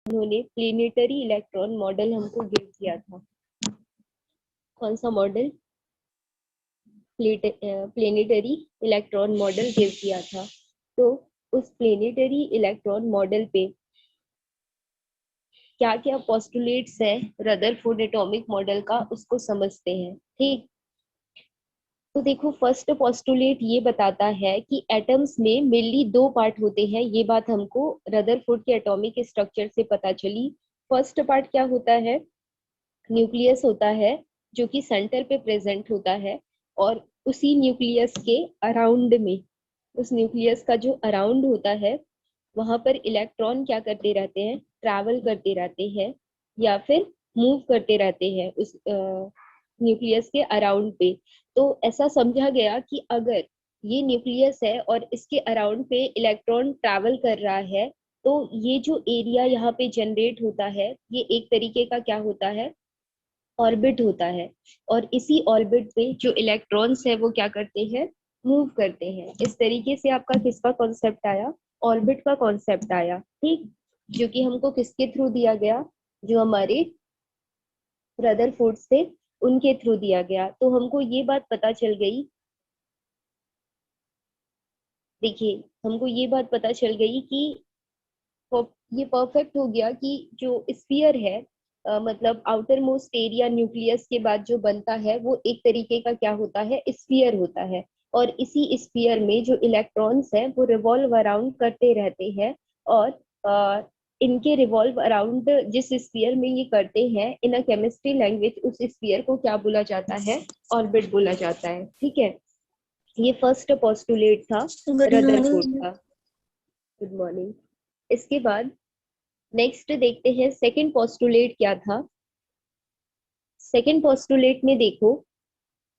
उन्होंने planetary electron model हमको give किया था। कौन सा model? Planetary electron model give किया था। तो उस प्लेनेटरी इलेक्ट्रॉन मॉडल पे क्या क्या पोस्टुलेट्स है रदरफोर्ड एटॉमिक मॉडल का, उसको समझते हैं। ठीक, तो देखो फर्स्ट पोस्टुलेट ये बताता है कि एटम्स में मेनली दो पार्ट होते हैं। ये बात हमको रदरफोर्ड के एटॉमिक स्ट्रक्चर से पता चली। फर्स्ट पार्ट क्या होता है? न्यूक्लियस होता है जो कि सेंटर पे प्रेजेंट होता है, और उसी न्यूक्लियस के अराउंड में, उस न्यूक्लियस का जो अराउंड होता है वहां पर इलेक्ट्रॉन क्या करते रहते हैं? ट्रैवल करते रहते हैं या फिर मूव करते रहते हैं उस न्यूक्लियस के अराउंड पे। तो ऐसा समझा गया कि अगर ये न्यूक्लियस है और इसके अराउंड पे इलेक्ट्रॉन ट्रैवल कर रहा है, तो ये जो एरिया यहाँ पे जनरेट होता है ये एक तरीके का क्या होता है? ऑर्बिट होता है। और इसी ऑर्बिट पे जो इलेक्ट्रॉन्स है वो क्या करते हैं? मूव करते हैं। इस तरीके से आपका किसका कॉन्सेप्ट आया? ऑर्बिट का कॉन्सेप्ट आया। ठीक, जो कि हमको किसके थ्रू दिया गया? जो हमारे रदरफोर्ड थे उनके थ्रू दिया गया। तो हमको ये बात पता चल गई, देखिए हमको ये बात पता चल गई कि ये परफेक्ट हो गया कि जो स्फीयर है, मतलब आउटर मोस्ट एरिया न्यूक्लियस के बाद जो बनता है वो एक तरीके का क्या होता है? स्फीयर होता है। और इसी स्फीयर में जो इलेक्ट्रॉन्स हैं वो रिवॉल्व अराउंड करते रहते हैं। और इनके रिवॉल्व अराउंड जिस स्फीयर में ये करते हैं, इन अ केमिस्ट्री लैंग्वेज उस स्फीयर को क्या बोला जाता है? ऑर्बिट बोला जाता है। ठीक है, ये फर्स्ट पोस्टुलेट था गुड रदरफोर्ड मॉर्निंग। का। Good morning. इसके बाद नेक्स्ट देखते हैं सेकंड पोस्टुलेट क्या था। सेकंड पोस्टुलेट में देखो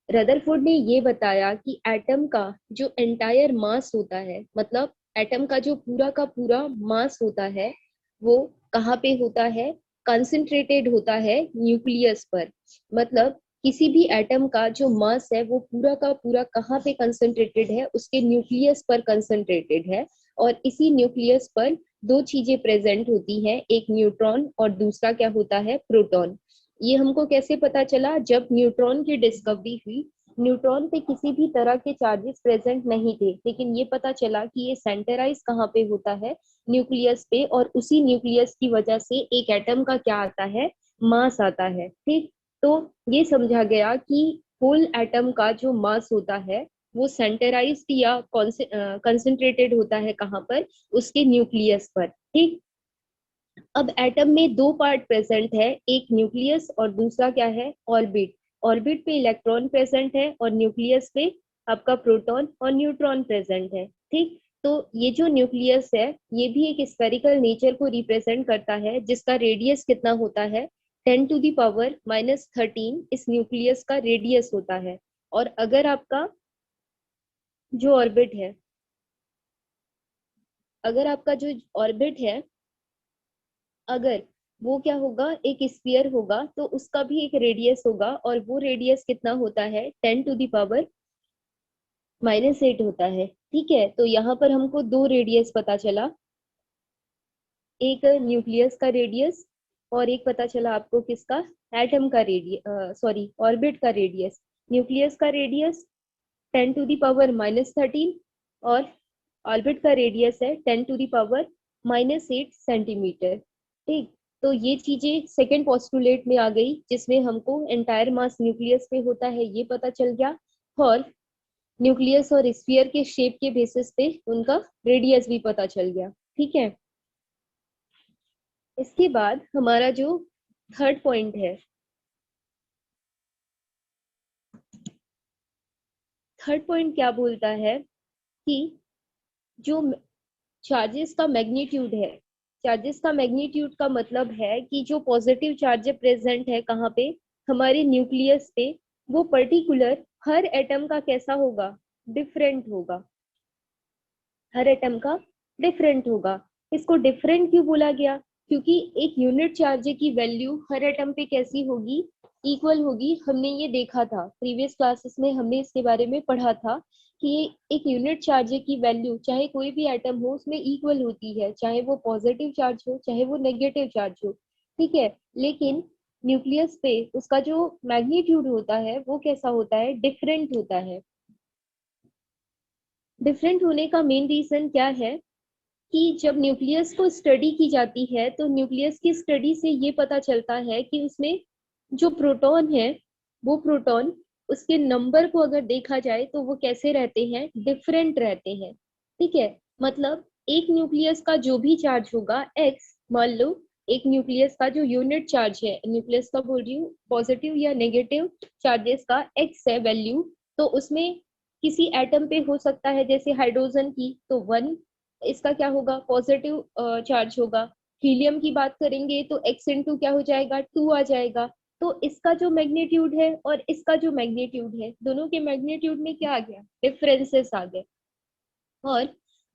रदरफोर्ड ने ये बताया कि एटम का जो एंटायर मास होता है, मतलब एटम का जो पूरा का पूरा मास होता है, वो कहाँ पे होता है? कंसंट्रेटेड होता है न्यूक्लियस पर। मतलब किसी भी एटम का जो मास है वो पूरा का पूरा कहाँ पे कंसंट्रेटेड है? उसके न्यूक्लियस पर कंसंट्रेटेड है। और इसी न्यूक्लियस पर दो चीजें प्रेजेंट होती हैं, एक न्यूट्रॉन और दूसरा क्या होता है? प्रोटॉन। ये हमको कैसे पता चला? जब न्यूट्रॉन की डिस्कवरी हुई, न्यूट्रॉन पे किसी भी तरह के चार्जेस प्रेजेंट नहीं थे, लेकिन ये पता चला कि ये सेंटराइज कहाँ पे होता है? न्यूक्लियस पे। और उसी न्यूक्लियस की वजह से एक एटम का क्या आता है? मास आता है। ठीक, तो ये समझा गया कि होल एटम का जो मास होता है वो सेंटराइज्ड या कंसंट्रेटेड होता है कहाँ पर? उसके न्यूक्लियस पर। ठीक, अब एटम में दो पार्ट प्रेजेंट है, एक न्यूक्लियस और दूसरा क्या है? ऑर्बिट। ऑर्बिट पे इलेक्ट्रॉन प्रेजेंट है और न्यूक्लियस पे आपका प्रोटॉन और न्यूट्रॉन प्रेजेंट है। ठीक, तो ये जो न्यूक्लियस है ये भी एक स्फेरिकल नेचर को रिप्रेजेंट करता है, जिसका रेडियस कितना होता है? 10⁻⁻13 इस न्यूक्लियस का रेडियस होता है। और अगर आपका जो ऑर्बिट है, अगर आपका जो ऑर्बिट है, अगर वो क्या होगा? एक स्फीयर होगा तो उसका भी एक रेडियस होगा, और वो रेडियस कितना होता है? 10⁻⁻8 होता है। ठीक है, तो यहाँ पर हमको दो रेडियस पता चला, एक न्यूक्लियस का रेडियस और एक पता चला आपको किसका? एटम का रेडियस, सॉरी ऑर्बिट का रेडियस। न्यूक्लियस का रेडियस 10⁻⁻13 और ऑर्बिट का रेडियस है 10⁻⁻8 सेंटीमीटर। ठीक, तो ये चीजें सेकेंड पोस्टुलेट में आ गई, जिसमें हमको एंटायर मास न्यूक्लियस पे होता है ये पता चल गया, और न्यूक्लियस और स्फीयर के शेप के बेसिस पे उनका रेडियस भी पता चल गया। ठीक है, इसके बाद हमारा जो थर्ड पॉइंट है, थर्ड पॉइंट क्या बोलता है कि जो चार्जेस का मैग्नीट्यूड है, चार्जेस का मैग्नीट्यूड का मतलब है कि जो पॉजिटिव चार्ज प्रेजेंट है कहाँ पे? हमारे न्यूक्लियस पे, वो पर्टिकुलर हर एटम का कैसा होगा? डिफरेंट होगा। हर एटम का डिफरेंट होगा। इसको डिफरेंट क्यों बोला गया? क्योंकि एक यूनिट चार्ज की वैल्यू हर एटम पे कैसी होगी? इक्वल होगी। हमने ये देखा था प्रीवियस क्लासेस में, हमने इसके बारे में पढ़ा था कि एक यूनिट चार्ज की वैल्यू चाहे कोई भी एटम हो उसमें इक्वल होती है, चाहे वो पॉजिटिव चार्ज हो चाहे वो नेगेटिव चार्ज हो, ठीक है। लेकिन न्यूक्लियस पे उसका जो मैग्नीट्यूड होता है वो कैसा होता है, डिफरेंट होता है। डिफरेंट होने का मेन रीजन क्या है कि जब न्यूक्लियस को स्टडी की जाती है तो न्यूक्लियस की स्टडी से ये पता चलता है कि उसमें जो प्रोटॉन है वो प्रोटॉन, उसके नंबर को अगर देखा जाए तो वो कैसे रहते हैं, डिफरेंट रहते हैं, ठीक है। मतलब एक न्यूक्लियस का जो भी चार्ज होगा एक्स, मान लो एक न्यूक्लियस का जो यूनिट चार्ज है, न्यूक्लियस का बोल रही हूँ, पॉजिटिव या नेगेटिव चार्जेस का एक्स है वैल्यू, तो उसमें किसी एटम पे हो सकता है जैसे हाइड्रोजन की तो 1, इसका क्या होगा, पॉजिटिव चार्ज होगा। हीलियम की बात करेंगे तो एक्स इंटू क्या हो जाएगा, 2 आ जाएगा। तो इसका जो मैग्नीट्यूड है और इसका जो मैग्नीट्यूड है, दोनों के मैग्नीट्यूड में क्या आ गया, डिफरेंसेस आ गए। और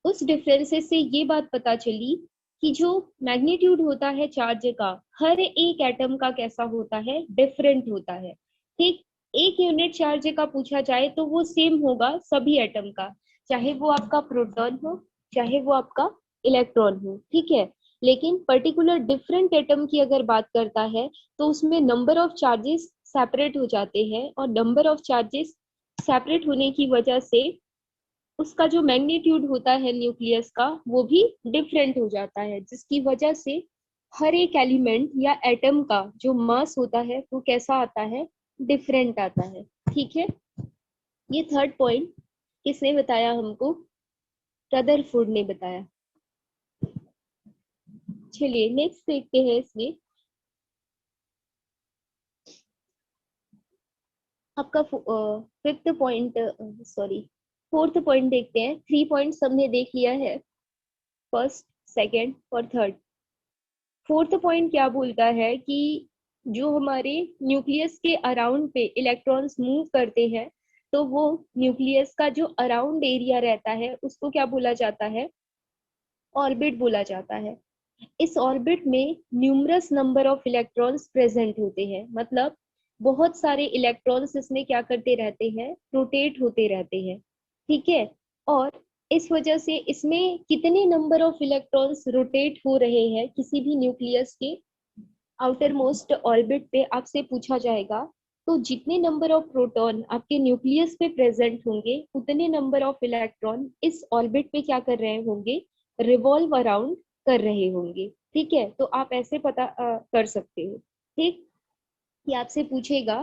उस डिफरेंसेस से ये बात पता चली कि जो मैग्नीट्यूड होता है चार्ज का, हर एक एटम का कैसा होता है, डिफरेंट होता है, ठीक। एक यूनिट चार्ज का पूछा जाए तो वो सेम होगा सभी एटम का, चाहे वो आपका प्रोटॉन हो चाहे वो आपका इलेक्ट्रॉन हो, ठीक है। लेकिन पर्टिकुलर डिफरेंट एटम की अगर बात करता है तो उसमें नंबर ऑफ चार्जेस सेपरेट हो जाते हैं, और नंबर ऑफ चार्जेस सेपरेट होने की वजह से उसका जो मैग्नीट्यूड होता है न्यूक्लियस का वो भी डिफरेंट हो जाता है, जिसकी वजह से हर एक एलिमेंट या एटम का जो मास होता है वो कैसा आता है, डिफरेंट आता है, ठीक है। ये थर्ड पॉइंट किसने बताया हमको, रदरफोर्ड ने बताया। चलिए नेक्स्ट देखते हैं इसमें, आपका fifth point, sorry fourth point देखते हैं। 3 पॉइंट्स हमने देख लिया है, फर्स्ट सेकेंड और थर्ड। फोर्थ पॉइंट क्या बोलता है कि जो हमारे न्यूक्लियस के अराउंड पे इलेक्ट्रॉन्स मूव करते हैं तो वो न्यूक्लियस का जो अराउंड एरिया रहता है उसको क्या बोला जाता है, ऑर्बिट बोला जाता है। इस ऑर्बिट में numerous number of electrons present होते हैं, मतलब बहुत सारे इलेक्ट्रॉन्स इसमें क्या करते रहते हैं, रोटेट होते रहते हैं, ठीक है। और इस वजह से इसमें कितने नंबर ऑफ इलेक्ट्रॉन्स रोटेट हो रहे हैं किसी भी न्यूक्लियस के आउटर मोस्ट ऑर्बिट पे आपसे पूछा जाएगा, तो जितने नंबर ऑफ प्रोटॉन आपके न्यूक्लियस पे प्रेजेंट होंगे उतने नंबर ऑफ इलेक्ट्रॉन इस ऑर्बिट पे क्या कर रहे होंगे, रिवॉल्व अराउंड कर रहे होंगे, ठीक है। तो आप ऐसे पता कर सकते हो, ठीक। कि आपसे पूछेगा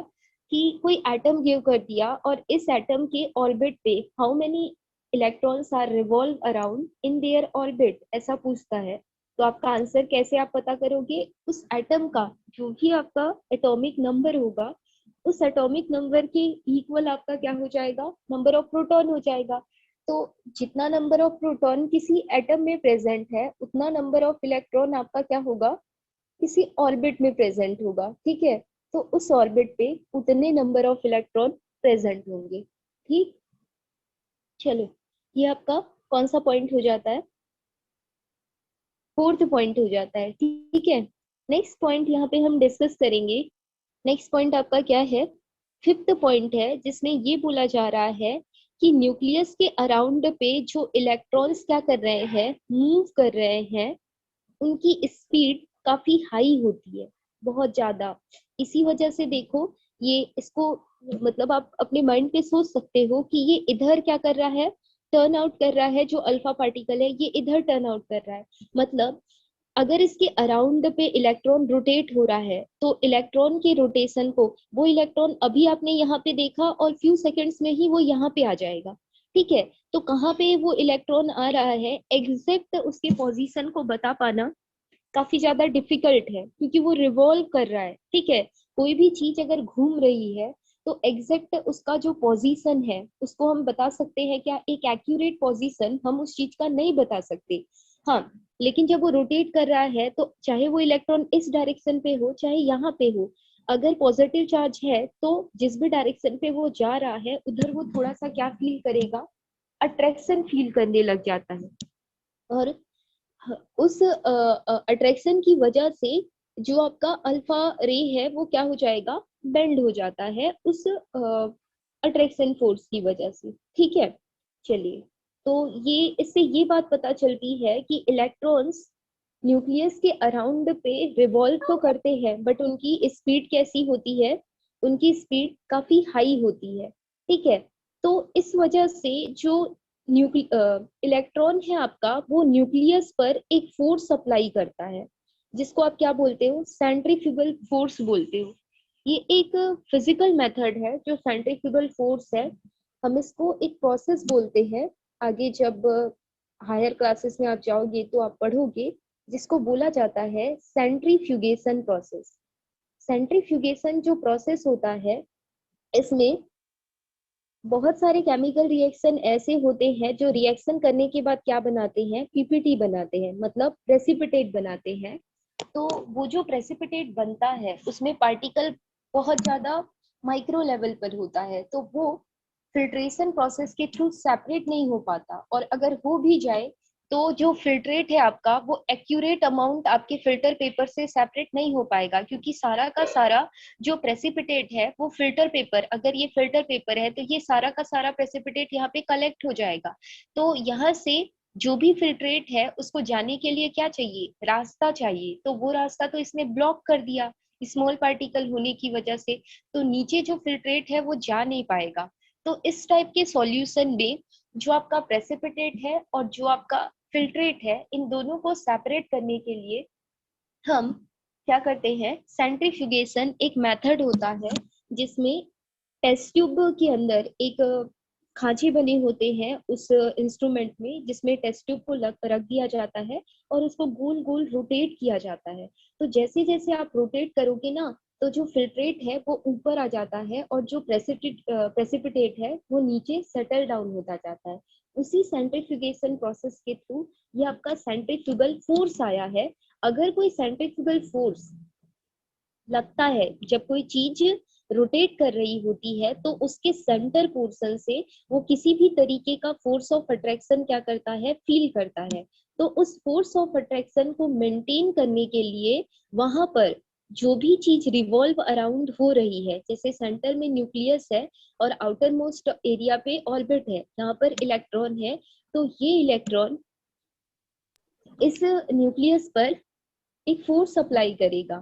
कि कोई एटम गिव कर दिया और इस एटम के ऑर्बिट पे how many electrons are revolve around in their orbit, ऐसा पूछता है। तो आपका आंसर कैसे आप पता करोगे, उस एटम का जो भी आपका एटॉमिक नंबर होगा उस एटॉमिक नंबर के इक्वल आपका क्या हो जाएगा, नंबर ऑफ प्रोटॉन हो जाएगा। तो जितना नंबर ऑफ प्रोटॉन किसी एटम में प्रेजेंट है उतना नंबर ऑफ इलेक्ट्रॉन आपका क्या होगा, किसी ऑर्बिट में प्रेजेंट होगा, ठीक है। तो उस ऑर्बिट पे उतने नंबर ऑफ इलेक्ट्रॉन प्रेजेंट होंगे, ठीक। चलो ये आपका कौन सा पॉइंट हो जाता है, फोर्थ पॉइंट हो जाता है, ठीक है। नेक्स्ट पॉइंट यहाँ पे हम डिस्कस करेंगे। नेक्स्ट पॉइंट आपका क्या है, फिफ्थ पॉइंट है, जिसमें ये बोला जा रहा है कि न्यूक्लियस के अराउंड पे जो इलेक्ट्रॉन्स क्या कर रहे हैं, मूव कर रहे हैं, उनकी स्पीड काफी हाई होती है, बहुत ज्यादा। इसी वजह से देखो ये इसको, मतलब आप अपने माइंड पे सोच सकते हो कि ये इधर क्या कर रहा है, टर्न आउट कर रहा है, जो अल्फा पार्टिकल है ये इधर टर्न आउट कर रहा है। मतलब अगर इसके अराउंड पे इलेक्ट्रॉन रोटेट हो रहा है तो इलेक्ट्रॉन के रोटेशन को, वो इलेक्ट्रॉन अभी आपने यहाँ पे देखा और फ्यू सेकंड्स में ही वो यहाँ पे आ जाएगा, ठीक है। तो कहाँ पे वो इलेक्ट्रॉन आ रहा है, एग्जैक्ट उसके पोजीशन को बता पाना काफी ज्यादा डिफिकल्ट है, क्योंकि वो रिवॉल्व कर रहा है, ठीक है। कोई भी चीज अगर घूम रही है तो एग्जैक्ट उसका जो पोजीशन है उसको हम बता सकते हैं क्या, एक एक्यूरेट पोजीशन हम उस चीज का नहीं बता सकते, हाँ। लेकिन जब वो रोटेट कर रहा है तो चाहे वो इलेक्ट्रॉन इस डायरेक्शन पे हो चाहे यहाँ पे हो, अगर पॉजिटिव चार्ज है तो जिस भी डायरेक्शन पे वो जा रहा है उधर वो थोड़ा सा क्या फील करेगा, अट्रैक्शन फील करने लग जाता है। और उस अट्रैक्शन की वजह से जो आपका अल्फा रे है वो क्या हो जाएगा, बेंड हो जाता है उस अट्रैक्शन फोर्स की वजह से, ठीक है। चलिए, तो ये इससे ये बात पता चलती है कि इलेक्ट्रॉन्स न्यूक्लियस के अराउंड पे रिवॉल्व तो करते हैं, बट उनकी स्पीड कैसी होती है, उनकी स्पीड काफी हाई होती है। ठीक है, तो इस वजह से जो इलेक्ट्रॉन है आपका, वो न्यूक्लियस पर एक फोर्स अप्लाई करता है, जिसको आप क्या बोलते हो, सेंट्रीफ्यूगल फोर्स बोलते हो। ये एक फिजिकल मेथड है जो सेंट्रीफ्यूगल फोर्स है, हम इसको एक प्रोसेस बोलते हैं। आगे जब हायर क्लासेस में आप जाओगे तो आप पढ़ोगे, जिसको बोला जाता है सेंट्रीफ्यूगेशन प्रोसेस। सेंट्रीफ्यूगेशन जो प्रोसेस होता है, इसमें बहुत सारे केमिकल रिएक्शन ऐसे होते हैं जो रिएक्शन करने के बाद क्या बनाते हैं, पीपीटी बनाते हैं, मतलब प्रेसिपिटेट बनाते हैं। तो वो जो प्रेसिपिटेट बनता है उसमें पार्टिकल बहुत ज्यादा माइक्रो लेवल पर होता है, तो वो फिल्ट्रेशन प्रोसेस के थ्रू सेपरेट नहीं हो पाता, और अगर हो भी जाए तो जो फिल्ट्रेट है आपका, वो एक्यूरेट अमाउंट आपके फिल्टर पेपर से सेपरेट नहीं हो पाएगा, क्योंकि सारा का सारा जो प्रेसिपिटेट है वो फिल्टर पेपर, अगर ये फिल्टर पेपर है तो ये सारा का सारा प्रेसिपिटेट यहाँ पे कलेक्ट हो जाएगा। तो यहाँ से जो भी फिल्ट्रेट है उसको जाने के लिए क्या चाहिए, रास्ता चाहिए, तो वो रास्ता तो इसने ब्लॉक कर दिया स्मॉल पार्टिकल होने की वजह से, तो नीचे जो फिल्ट्रेट है वो जा नहीं पाएगा। तो इस टाइप के सॉल्यूशन में जो आपका प्रेसिपिटेट है और जो आपका फिल्ट्रेट है, इन दोनों को सेपरेट करने के लिए हम क्या करते हैं, सेंट्रीफ्यूगेशन एक मेथड होता है, जिसमें टेस्ट ट्यूब के अंदर एक खांचे बने होते हैं उस इंस्ट्रूमेंट में, जिसमें टेस्ट ट्यूब को रख दिया जाता है और उसको गोल गोल रोटेट किया जाता है। तो जैसे जैसे आप रोटेट करोगे ना, तो जो फिल्ट्रेट है वो ऊपर आ जाता है और जो प्रेसिपिटेट है वो नीचे सेटल डाउन होता जाता है। उसी सेंट्रीफ्यूगेशन प्रोसेस के थ्रू ये आपका सेंट्रीफ्यूगल फोर्स आया है। अगर कोई सेंट्रीफ्यूगल फोर्स लगता है जब कोई चीज रोटेट कर रही होती है, तो उसके सेंटर पोर्शन से वो किसी भी तरीके का फोर्स ऑफ अट्रैक्शन क्या करता है, फील करता है। तो उस फोर्स ऑफ अट्रैक्शन को मेंटेन करने के लिए वहां पर जो भी चीज रिवॉल्व अराउंड हो रही है, जैसे सेंटर में न्यूक्लियस है और आउटर मोस्ट एरिया पे ऑर्बिट है, यहाँ पर इलेक्ट्रॉन है, तो ये इलेक्ट्रॉन इस न्यूक्लियस पर एक फोर्स अप्लाई करेगा।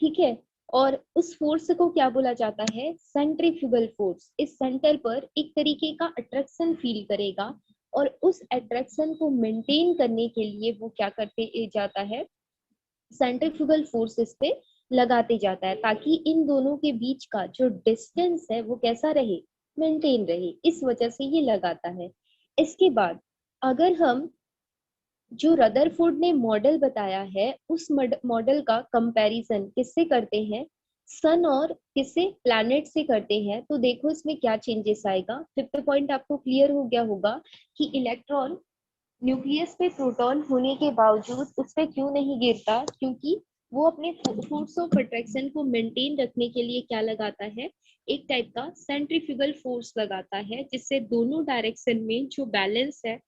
ठीक है, और उस फोर्स को क्या बोला जाता है, सेंट्रीफ्यूगल फोर्स। इस सेंटर पर एक तरीके का अट्रैक्शन फील करेगा, और उस अट्रैक्शन को मेंटेन करने के लिए वो क्या करते जाता है, सेंट्रीफ्यूगल फोर्स इस पे लगाते जाता है, ताकि इन दोनों के बीच का जो डिस्टेंस है वो कैसा रहे, मेंटेन रहे, इस वजह से ये लगाता है। इसके बाद अगर हम जो रदरफोर्ड ने मॉडल बताया है, उस मॉडल का कंपैरिजन किससे करते हैं, सन और किससे, प्लैनेट से करते हैं, तो देखो इसमें क्या चेंजेस आएगा। फिफ्थ पॉइंट आपको क्लियर हो गया होगा कि इलेक्ट्रॉन न्यूक्लियस पे प्रोटॉन होने के बावजूद उस पे क्यों नहीं गिरता, क्योंकि वो अपने फोर्स ऑफ अट्रैक्शन को मेंटेन रखने के लिए क्या लगाता है, एक टाइप का सेंट्रीफ्यूगल फोर्स लगाता है, जिससे दोनों डायरेक्शन में जो बैलेंस है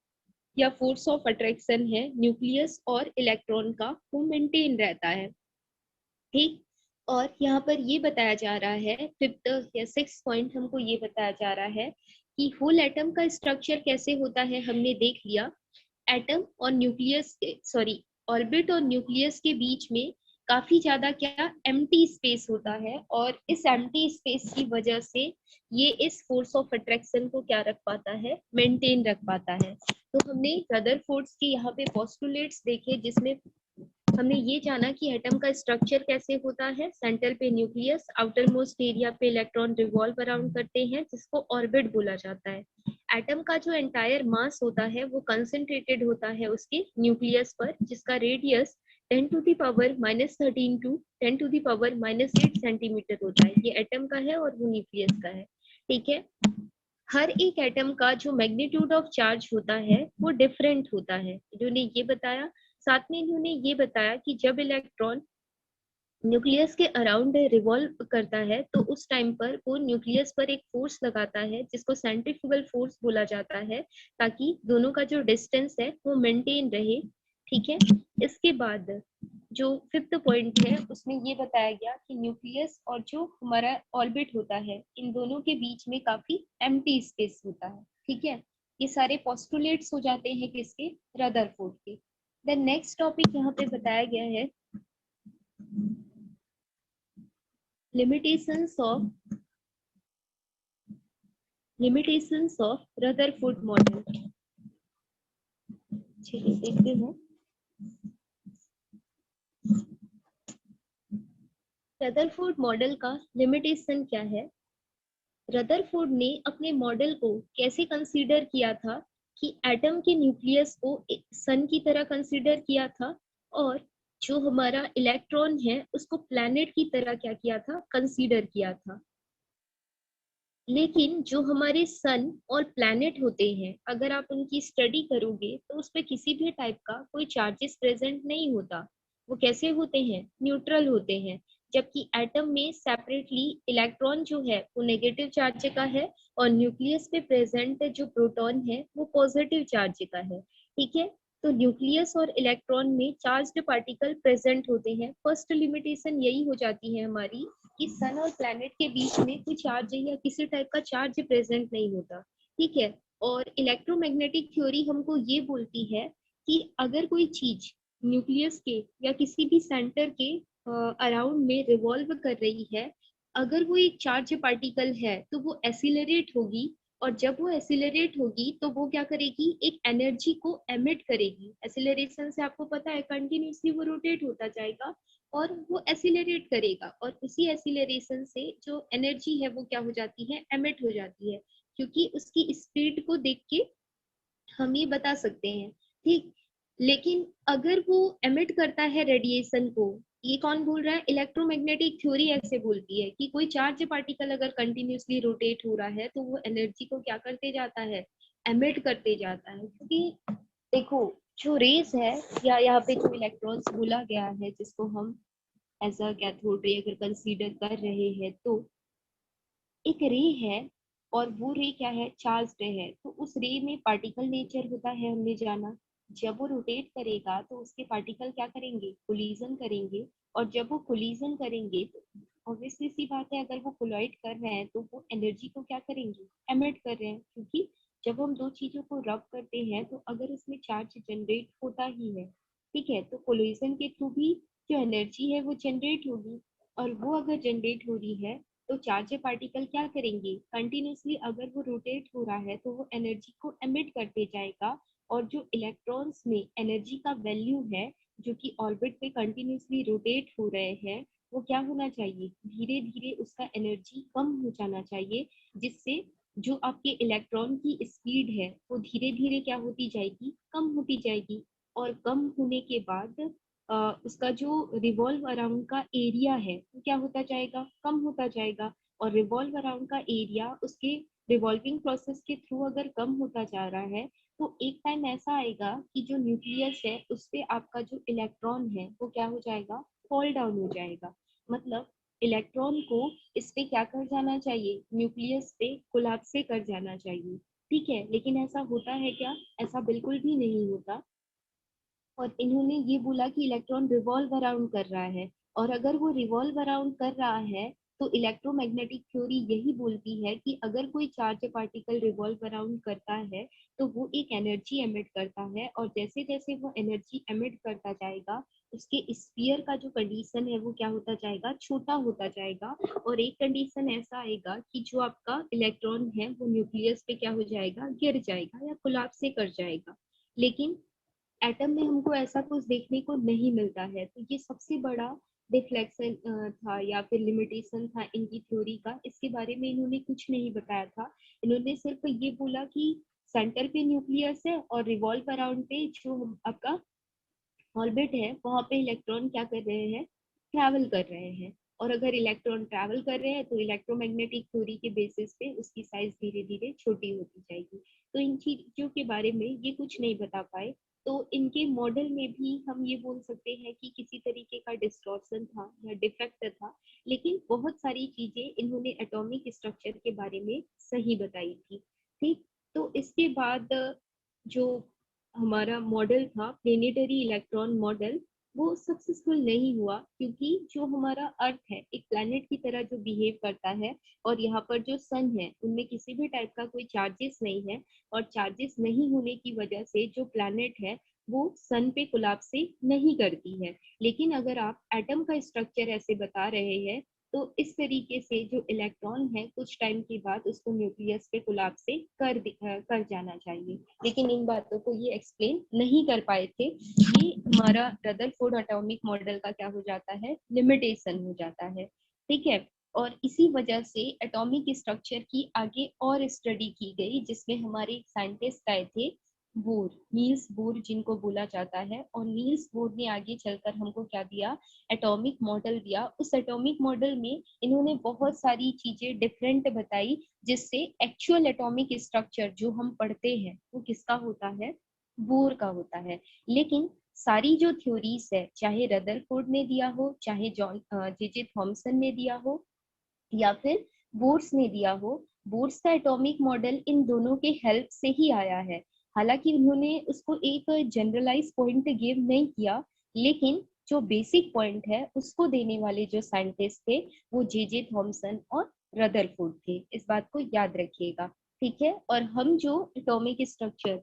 या फोर्स ऑफ अट्रैक्शन है न्यूक्लियस और इलेक्ट्रॉन का, वो मेंटेन रहता है। ठीक, और यहाँ पर ये बताया जा रहा है, फिफ्थ या सिक्स पॉइंट हमको ये बताया जा रहा है कि होल एटम का स्ट्रक्चर कैसे होता है, हमने देख लिया। एटम और न्यूक्लियस, सॉरी, ऑर्बिट और न्यूक्लियस के बीच में काफी ज्यादा क्या, एम्प्टी स्पेस होता है, और इस एम्प्टी स्पेस की वजह से ये इस फोर्स ऑफ अट्रैक्शन को क्या रख पाता है, मेंटेन रख पाता है। तो हमने रदरफोर्ड्स के यहाँ पे पोस्टुलेट्स देखे, जिसमें हमने ये जाना कि एटम का स्ट्रक्चर कैसे होता है, सेंटर पे न्यूक्लियस, आउटर मोस्ट एरिया पे इलेक्ट्रॉन रिवॉल्व अराउंड करते हैं, जिसको ऑर्बिट बोला जाता है। एटम का जो एंटायर मास होता है वो कंसंट्रेटेड होता है उसके न्यूक्लियस पर, जिसका radius 10 to the power -13 to 10 to the power -8 centimetre होता है। ये एटम का है और वो न्यूक्लियस का है। ठीक है, हर एक एटम का जो मैग्नीट्यूड ऑफ चार्ज होता है वो डिफरेंट होता है, इन्होंने ये बताया। साथ में इन्होंने ये बताया कि जब इलेक्ट्रॉन न्यूक्लियस के अराउंड रिवॉल्व करता है, तो उस टाइम पर वो न्यूक्लियस पर एक फोर्स लगाता है, जिसको सेंट्रीफ्यूगल फोर्स बोला जाता है, ताकि दोनों का जो डिस्टेंस है वो मेंटेन रहे। ठीक है, इसके बाद जो फिफ्थ पॉइंट है उसमें ये बताया गया कि न्यूक्लियस और जो हमारा ऑर्बिट होता है, इन दोनों के बीच में काफी एम्प्टी स्पेस होता है। ठीक है, ये सारे पोस्टुलेट्स हो जाते हैं किसके, रदरफोर्ड के। देन नेक्स्ट टॉपिक यहाँ पे बताया गया है limitations of Rutherford model। चलिए देखते हैं रदरफोर्ड मॉडल का लिमिटेशन क्या है। रदरफोर्ड ने अपने मॉडल को कैसे कंसीडर किया था कि एटम के न्यूक्लियस को सन की तरह कंसीडर किया था, और जो हमारा इलेक्ट्रॉन है उसको प्लैनेट की तरह क्या किया था, कंसीडर किया था। लेकिन जो हमारे सन और प्लैनेट होते हैं, अगर आप उनकी स्टडी करोगे तो उस पर किसी भी टाइप का कोई चार्जेस प्रेजेंट नहीं होता। वो कैसे होते हैं, न्यूट्रल होते हैं। जबकि एटम में सेपरेटली इलेक्ट्रॉन जो है वो नेगेटिव चार्ज का है, और न्यूक्लियस पे प्रेजेंट जो प्रोटॉन है वो पॉजिटिव चार्ज का है। ठीक है, तो न्यूक्लियस और इलेक्ट्रॉन में चार्ज्ड पार्टिकल प्रेजेंट होते हैं। फर्स्ट लिमिटेशन यही हो जाती है हमारी कि सन और प्लैनेट के बीच में कोई चार्ज या किसी टाइप का चार्ज प्रेजेंट नहीं होता। ठीक है, और इलेक्ट्रोमैग्नेटिक थ्योरी हमको ये बोलती है कि अगर कोई चीज न्यूक्लियस के या किसी भी सेंटर के अराउंड में रिवॉल्व कर रही है, अगर वो एक चार्ज पार्टिकल है तो वो एसिलरेट होगी, और जब वो एसिलरेट होगी तो वो क्या करेगी, एक एनर्जी को एमिट करेगी। एसिलरेशन से आपको पता है कंटिन्यूसली वो रोटेट होता जाएगा और वो एसिलरेट करेगा, और उसी एसिलरेशन से जो एनर्जी है वो क्या हो जाती है, एमिट हो जाती है। क्योंकि उसकी स्पीड को देख के हम ये बता सकते हैं। ठीक, लेकिन अगर वो एमिट करता है रेडिएशन को, ये कौन बोल रहा है, इलेक्ट्रोमैग्नेटिक थ्योरी ऐसे बोलती है कि कोई चार्ज पार्टिकल अगर कंटिन्यूसली रोटेट हो रहा है तो वो एनर्जी को क्या करते जाता है, एमिट करते जाता है। क्योंकि देखो, जो रेस है या यहाँ पे जो इलेक्ट्रॉन्स बोला गया है जिसको हम एज अ कैथोड रे अगर कंसीडर कर रहे हैं, तो एक रे है और वो रे क्या है, चार्ज रे है। तो उस रे में पार्टिकल नेचर होता है, हमने जाना। जब वो रोटेट करेगा तो उसके पार्टिकल क्या करेंगे, कोलिजन करेंगे। और जब वो कोलिजन करेंगे तो ऑब्वियसली सी बात है, अगर वो कोलाइड कर रहे हैं तो वो एनर्जी को क्या करेंगे, एमिट कर रहे हैं। क्योंकि जब हम दो चीजों को रब करते हैं तो अगर उसमें चार्ज जनरेट होता ही है, ठीक है, तो कोलिजन के थ्रू भी जो एनर्जी है वो जनरेट होगी। और वो अगर जनरेट हो रही है तो चार्ज पार्टिकल क्या करेंगे, कंटिन्यूसली अगर वो रोटेट हो रहा है तो वो एनर्जी को एमिट करते जाएगा। और जो इलेक्ट्रॉन्स में एनर्जी का वैल्यू है, जो कि ऑर्बिट पे कंटिन्यूसली रोटेट हो रहे हैं, वो क्या होना चाहिए, धीरे धीरे उसका एनर्जी कम हो जाना चाहिए, जिससे जो आपके इलेक्ट्रॉन की स्पीड है वो धीरे धीरे क्या होती जाएगी, कम होती जाएगी। और कम होने के बाद उसका जो रिवॉल्व अराउंड का एरिया है वो क्या होता जाएगा, कम होता जाएगा। और रिवॉल्व अराउंड का एरिया उसके रिवॉल्विंग प्रोसेस के थ्रू अगर कम होता जा रहा है, तो एक टाइम ऐसा आएगा कि जो न्यूक्लियस है उस पे आपका जो इलेक्ट्रॉन है वो क्या हो जाएगा, फॉल डाउन हो जाएगा। मतलब इलेक्ट्रॉन को इस पे क्या कर जाना चाहिए, न्यूक्लियस पे कोलैप्स से कर जाना चाहिए। ठीक है, लेकिन ऐसा होता है क्या, ऐसा बिल्कुल भी नहीं होता। और इन्होंने ये बोला कि इलेक्ट्रॉन रिवॉल्व अराउंड कर रहा है, और अगर वो रिवॉल्व अराउंड कर रहा है तो इलेक्ट्रोमैग्नेटिक थ्योरी यही बोलती है कि अगर कोई चार्ज पार्टिकल रिवॉल्व अराउंड करता है तो वो एक एनर्जी एमिट करता है, और जैसे जैसे वो एनर्जी एमिट करता जाएगा उसके स्फीयर का जो कंडीशन है वो क्या होता जाएगा, छोटा होता जाएगा। और एक कंडीशन ऐसा आएगा कि जो आपका इलेक्ट्रॉन है वो न्यूक्लियस पे क्या हो जाएगा, गिर जाएगा या कोलैप्स से कर जाएगा। लेकिन एटम में हमको ऐसा कुछ देखने को नहीं मिलता है। तो ये सबसे बड़ा डिफ्लेक्शन था या फिर लिमिटेशन था इनकी थ्योरी का। इसके बारे में इन्होंने कुछ नहीं बताया था। इन्होंने सिर्फ ये बोला कि सेंटर पे न्यूक्लियस है और रिवॉल्व अराउंड पे जो आपका ऑर्बिट है वहां पे इलेक्ट्रॉन क्या कर रहे हैं, ट्रैवल कर रहे हैं। और अगर इलेक्ट्रॉन ट्रैवल कर रहे हैं तो इलेक्ट्रोमैग्नेटिक थ्योरी के बेसिस पे उसकी साइज धीरे धीरे छोटी होती जाएगी। तो इन चीजों के बारे में ये कुछ नहीं बता पाए। तो इनके मॉडल में भी हम ये बोल सकते हैं कि किसी तरीके का डिस्टॉर्शन था या डिफेक्ट था, लेकिन बहुत सारी चीजें इन्होंने एटॉमिक स्ट्रक्चर के बारे में सही बताई थी। ठीक, तो इसके बाद जो हमारा मॉडल था प्लेनेटरी इलेक्ट्रॉन मॉडल, वो सक्सेसफुल नहीं हुआ, क्योंकि जो हमारा अर्थ है एक प्लैनेट की तरह जो बिहेव करता है, और यहाँ पर जो सन है उनमें किसी भी टाइप का कोई चार्जेस नहीं है, और चार्जेस नहीं होने की वजह से जो प्लैनेट है वो सन पे कोलैप्स नहीं करती है। लेकिन अगर आप एटम का स्ट्रक्चर ऐसे बता रहे हैं, तो इस तरीके से जो इलेक्ट्रॉन है कुछ टाइम के बाद उसको न्यूक्लियस पे कोलैप्स कर जाना चाहिए। लेकिन इन बातों को ये एक्सप्लेन नहीं कर पाए थे। ये हमारा रदरफोर्ड एटॉमिक मॉडल का क्या हो जाता है, लिमिटेशन हो जाता है। ठीक है। और इसी वजह से एटॉमिक स्ट्रक्चर की आगे और स्टडी की गई, जिसमें हमारे साइंटिस्ट आए थे बोर, नील्स बोर जिनको बोला जाता है। और नील्स बोर ने आगे चलकर हमको क्या दिया, एटॉमिक मॉडल दिया। उस एटॉमिक मॉडल में इन्होंने बहुत सारी चीजें डिफरेंट बताई, जिससे एक्चुअल एटॉमिक स्ट्रक्चर जो हम पढ़ते हैं वो किसका होता है, बोर का होता है। लेकिन सारी जो थ्योरीज है, चाहे रदरफोर्ड ने दिया हो, चाहे जॉन जे थॉमसन ने दिया हो, या फिर बोर्स ने दिया हो, बोर्स का एटॉमिक मॉडल इन दोनों के हेल्प से ही आया है। हालांकि उन्होंने उसको एक जनरलाइज पॉइंट गिव नहीं किया, लेकिन जो बेसिक पॉइंट है उसको देने वाले जो साइंटिस्ट थे वो जे थॉमसन और रदरफोर्ड थे। इस बात को याद रखिएगा। ठीक है। और हम जो एटॉमिक स्ट्रक्चर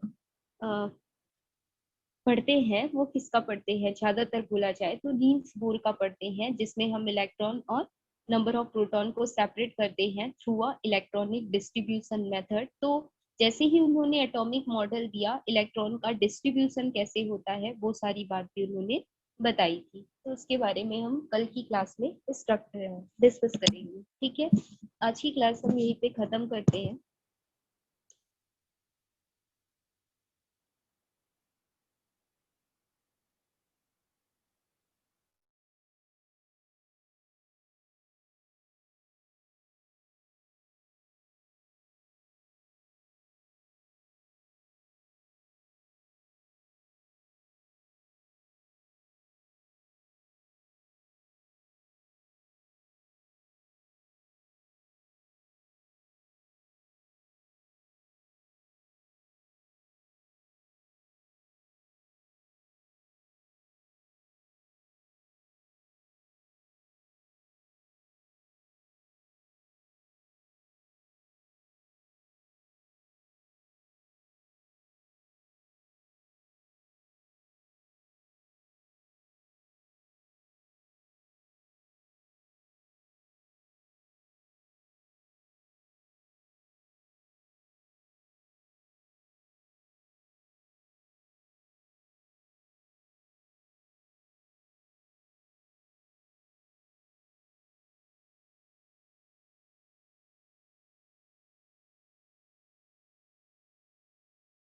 पढ़ते हैं वो किसका पढ़ते हैं, ज्यादातर बोला जाए तो नील्स बोर का पढ़ते हैं, जिसमें हम इलेक्ट्रॉन और नंबर ऑफ प्रोटॉन को सेपरेट करते हैं through a electronic distribution method. तो जैसे ही उन्होंने एटॉमिक मॉडल दिया, इलेक्ट्रॉन का डिस्ट्रीब्यूशन कैसे होता है वो सारी बात भी उन्होंने बताई थी। तो उसके बारे में हम कल की क्लास में डिस्कस करेंगे। ठीक है। आज की क्लास हम यहीं पे खत्म करते हैं।